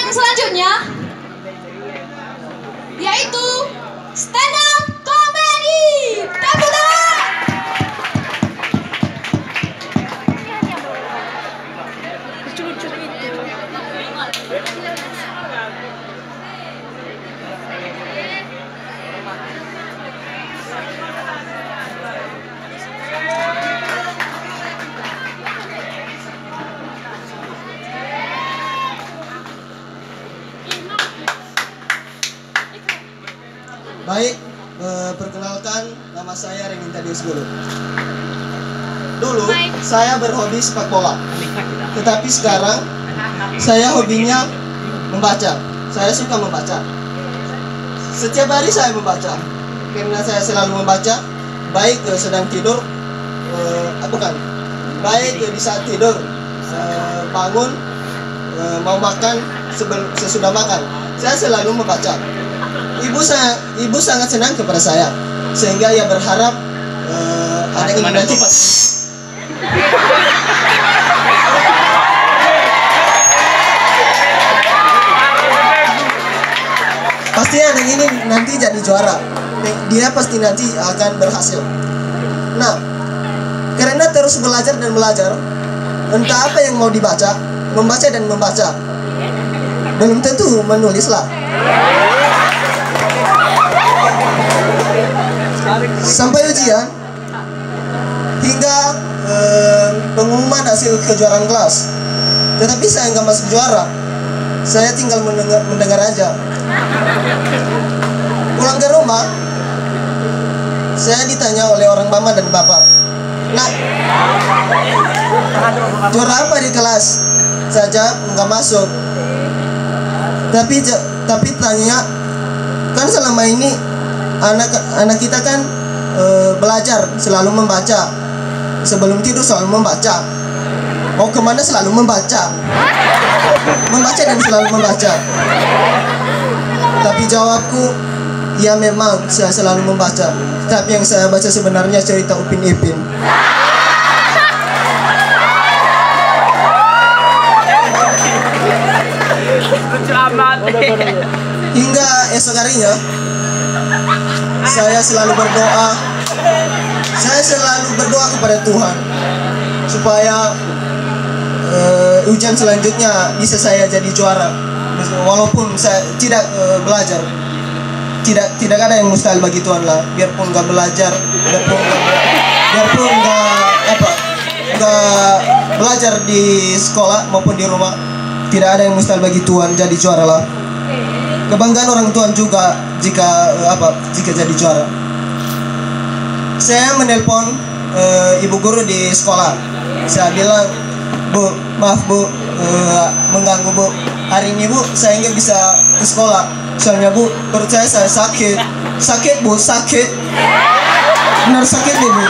yang selanjutnya yaitu stand up comedy. Tepuk tangan. Baik, perkenalkan nama saya Renin Tadius Guru. Dulu saya berhobi sepak bola, tetapi sekarang saya hobinya membaca. Saya suka membaca. Setiap hari saya membaca, karena saya selalu membaca, baik sedang tidur, baik di saat tidur, bangun, mau makan, sesudah makan, saya selalu membaca. Ibu sangat senang kepada saya, sehingga ia berharap anak ini nanti pasti anak ini nanti jadi juara. Dia pasti nanti akan berhasil. Nah, karena terus belajar dan belajar, entah apa yang mau dibaca, membaca dan membaca, belum tentu menulis lah. Sampai ujian hingga pengumuman hasil kejuaraan kelas, tetapi saya nggak masuk juara. Saya tinggal mendengar aja. Pulang ke rumah, saya ditanya oleh orang mama dan bapak, "Nak, juara apa di kelas?" Saya jawab, "Nggak masuk." Tapi tanya, "Kan selama ini anak kita kan belajar selalu membaca, sebelum tidur selalu membaca. Mau kemana selalu membaca, membaca dan selalu membaca." Tapi jawabku, ya memang saya selalu membaca, tapi yang saya baca sebenarnya cerita Upin Ipin. Hingga esok harinya saya selalu berdoa kepada Tuhan supaya ujian selanjutnya bisa saya jadi juara, walaupun saya tidak belajar. Tidak ada yang mustahil bagi Tuhan lah. Biarpun nggak belajar, biarpun nggak belajar di sekolah maupun di rumah, tidak ada yang mustahil bagi Tuhan. Jadi juara lah. Kebanggaan orang Tuhan juga jika jadi juara. Saya menelpon ibu guru di sekolah. Saya bilang, "Bu, maaf Bu, mengganggu Bu. Hari ini Bu, saya nggak bisa ke sekolah. Soalnya Bu, perut saya sakit." "Sakit Bu, sakit. Benar sakit Ibu."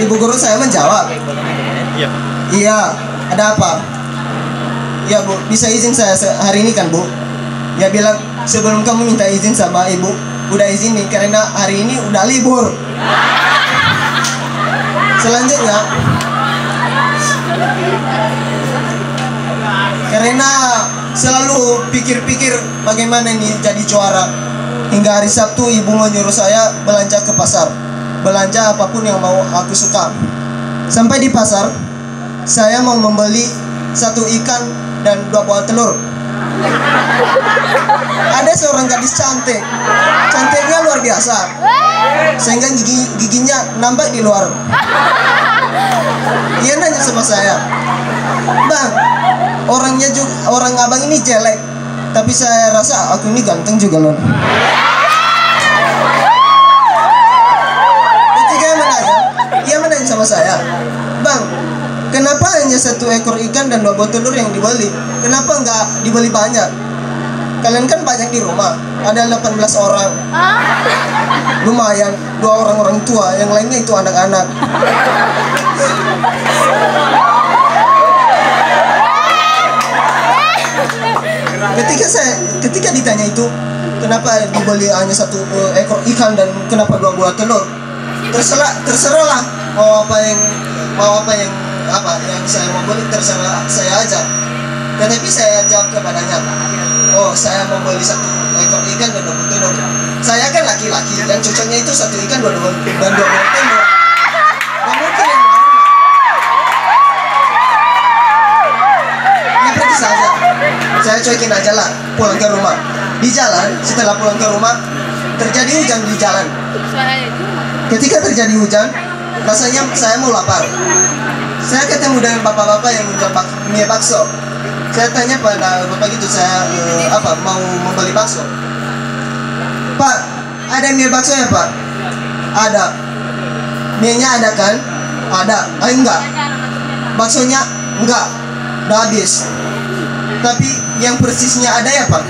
Ibu guru saya menjawab, "Iya, ada apa?" "Ya Bu, bisa izin saya hari ini kan Bu?" Dia bilang, "Sebelum kamu minta izin sama ibu, udah izin nih karena hari ini udah libur." Selanjutnya, karena selalu pikir-pikir bagaimana nih jadi juara, hingga hari Sabtu ibu menyuruh saya belanja ke pasar, belanja apapun yang mau aku suka. Sampai di pasar, saya mau membeli 1 ikan dan 2 buah telur. Ada seorang gadis cantiknya luar biasa, sehingga giginya nampak di luar. Dia nanya sama saya, "Bang, orang abang ini jelek, tapi saya rasa aku ini ganteng juga loh." Ketika ia menanya sama saya, "Bang, kenapa hanya 1 ekor ikan dan 2 buah telur yang dibeli? Kenapa nggak dibeli banyak? Kalian kan banyak di rumah, ada 18 orang. Lumayan, 2 orang tua, yang lainnya itu anak-anak." Ketika ditanya itu, kenapa dibeli hanya 1 ekor ikan dan kenapa 2 buah telur, terserahlah mau apa yang saya mau beli, terserah saya aja. Tetapi saya jawab kepadanya, oh saya mau beli 1 ekor ikan dan 2 telur. Saya kan laki-laki, yang cocoknya itu 1 ikan dan 2 telur. Gak mungkin yang lain. Ya pergi saja. Saya cuekin aja lah, pulang ke rumah. Di jalan, setelah pulang ke rumah, terjadi hujan di jalan. Ketika terjadi hujan, rasanya saya mau lapar. Saya ketemu dengan bapak-bapak yang menjual mie bakso. Saya tanya pada bapak gitu, saya mau membeli bakso. Pak, ada mie bakso ya Pak? Ada. Mie-nya ada kan? Ada. Enggak. Baksonya enggak. Udah habis. Tapi yang persisnya ada ya Pak?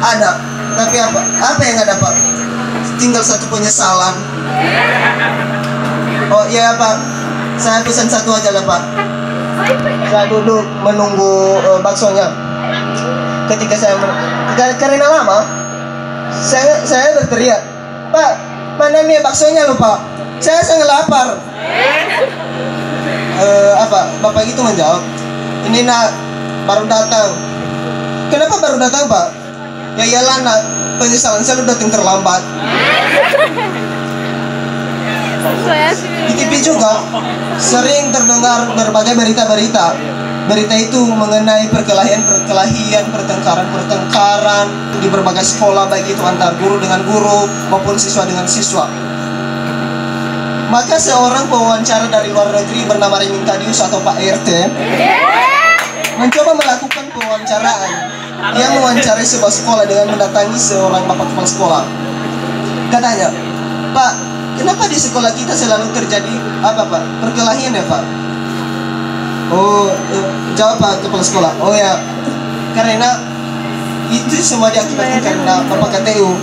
Ada. Tapi apa? Apa yang ada Pak? Tinggal 1 penyesalan. Oh iya Pak, saya pesan 1 aja lah Pak. Saya duduk menunggu baksonya. Ketika karena lama, saya berteriak, Pak, mana mie baksonya lho Pak? Saya sangat lapar. Bapak itu menjawab, ini nak, baru datang. Kenapa baru datang Pak? Ya iyalah nak, penyesalan saya udah datang terlambat. Di TV juga sering terdengar berbagai berita-berita. Berita itu mengenai perkelahian, pertengkaran di berbagai sekolah, baik itu antar guru dengan guru maupun siswa dengan siswa. Maka seorang pewawancara dari luar negeri bernama Remintadius atau Pak RT mencoba melakukan pewawancaraan. Dia mewawancarai sebuah sekolah dengan mendatangi seorang bapak kepala sekolah. Katanya, Pak, kenapa di sekolah kita selalu terjadi Pak? Perkelahian ya Pak? Oh, jawab Pak kepala sekolah. Oh ya, karena itu semua diakibatkan karena Bapak KTU.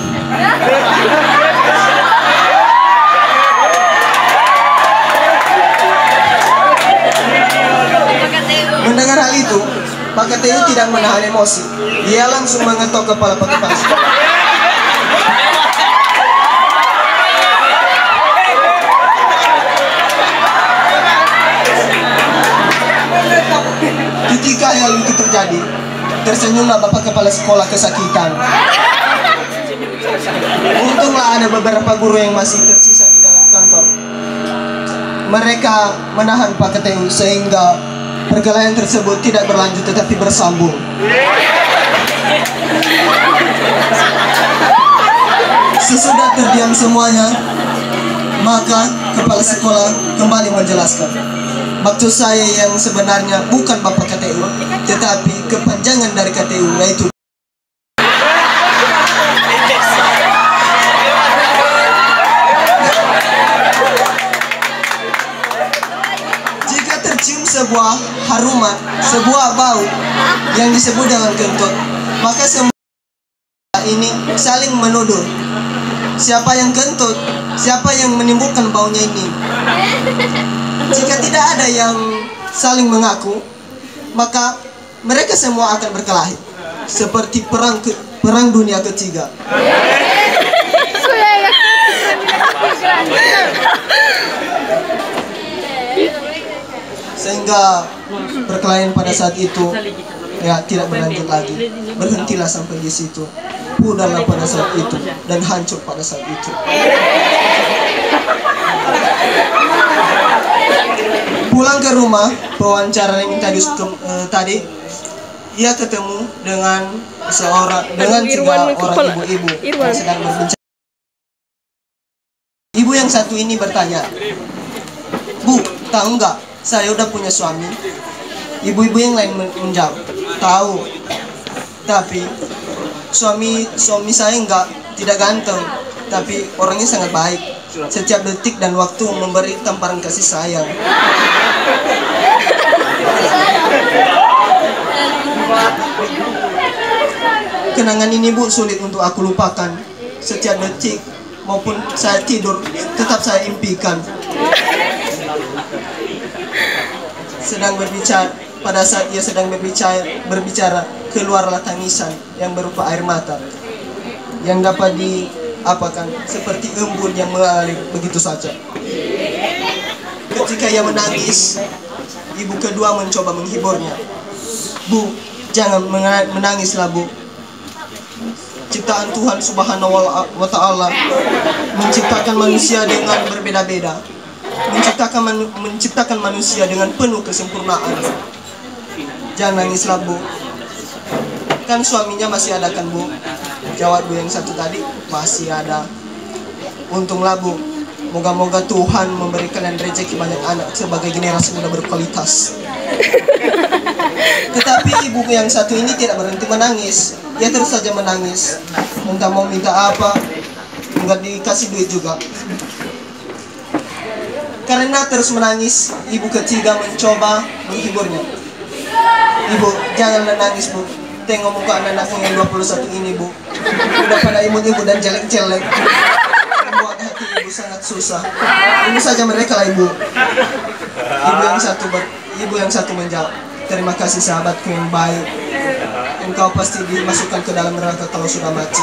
Mendengar hal itu, Pak KTU tidak menahan emosi. Dia langsung mengetok kepala Pak kepala sekolah. Ketika hal itu terjadi, tersenyumlah Bapak kepala sekolah kesakitan. Untunglah ada beberapa guru yang masih tersisa di dalam kantor. Mereka menahan Pak KTU sehingga perkelahian tersebut tidak berlanjut tetapi bersambung. Sesudah terdiam semuanya, maka kepala sekolah kembali menjelaskan, maksud saya yang sebenarnya bukan Bapak KTU, tetapi kepanjangan dari KTU, yaitu jika tercium sebuah haruman, sebuah bau yang disebut dengan kentut, maka semua ini saling menuduh siapa yang kentut, siapa yang menimbulkan baunya ini. Jika tidak ada yang saling mengaku, maka mereka semua akan berkelahi seperti perang dunia ketiga. Sehingga perkelahian pada saat itu ya tidak berlanjut lagi. Berhentilah sampai di situ. Pudahlah pada saat itu dan hancur pada saat itu. Pulang ke rumah, pewawancara yang tadi ia ketemu dengan 3 orang ibu-ibu yang sedang berbincang. Ibu yang satu ini bertanya, Bu, tahu nggak saya udah punya suami? Ibu-ibu yang lain menjawab, tahu, tapi suami saya tidak ganteng, tapi orangnya sangat baik. Setiap detik dan waktu memberi tamparan kasih sayang. Kenangan ini Bu sulit untuk aku lupakan. Setiap detik maupun saya tidur tetap saya impikan. Pada saat ia sedang berbicara, keluarlah tangisan yang berupa air mata yang dapat diapakan seperti embun yang mengalir begitu saja. Ketika ia menangis, ibu kedua mencoba menghiburnya. Bu, Jangan menangislah, Bu. Ciptaan Tuhan Subhanahu wa Ta'ala menciptakan manusia dengan berbeda-beda, menciptakan manusia dengan penuh kesempurnaan. Jangan nangislah, Bu. Kan suaminya masih ada kan, Bu? Jawab, Bu, yang satu tadi masih ada. Untunglah, Bu. Moga-moga Tuhan memberi kalian rezeki banyak anak sebagai generasi muda berkualitas. Tetapi ibu yang satu ini tidak berhenti menangis. Dia terus saja menangis. Entah mau minta apa, enggak dikasih duit juga. Karena terus menangis, ibu ketiga mencoba menghiburnya. Ibu, janganlah nangis, Bu. Tengok muka anak-anakmu yang 21 ini, Bu. Udah pada imut-imut dan jelek-jelek. Membuat hati ibu sangat susah. Ini saja mereka lah, Ibu. Ibu yang satu menjawab, terima kasih sahabatku yang baik. Engkau pasti dimasukkan ke dalam neraka kalau sudah mati.